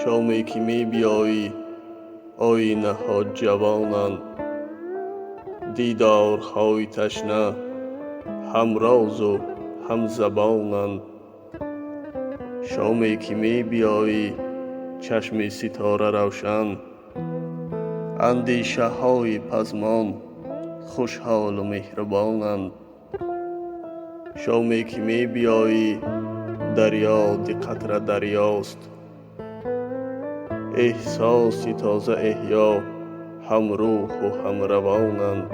شامی که می بیایی آینه ها جوانند، دیدارهای تشنه همراز و هم زبانند. شامی که می بیایی چشم ستاره روشن، اندیشه های پزمان خوشحال و مهربانند. شامی که می بیایی دریا دی قطره دریاست، احساس تازه احیا هم روح و هم روانند.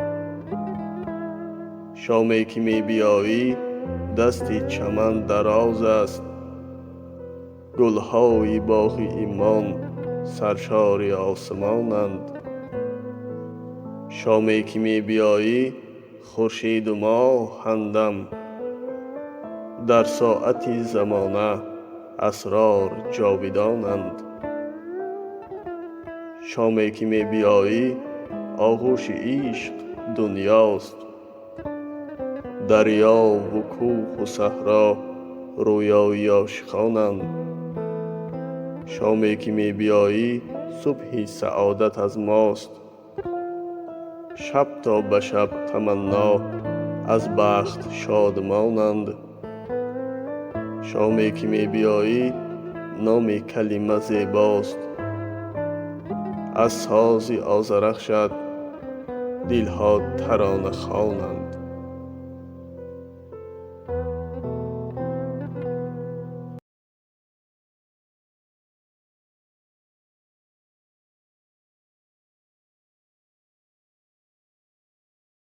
شامی که می بیایی دستی چمن دراز است، گلهای باغ ایمان سرشار آسمانند. شامی که می بیایی خورشید و ماه همدم، در ساعتی زمانه اسرار جاودانند. شامی که می بیایی آغوش عشق دنیاست، دریا و کوه و صحرا رویای عاشقانند. شامی که می بیایی صبح سعادت از ماست، شب تا به شب تمنا از بخت شادمانند. شامی که می بیایی نام کلمه زیباست، از ساز آزارخشت دلها ترانه خوانند.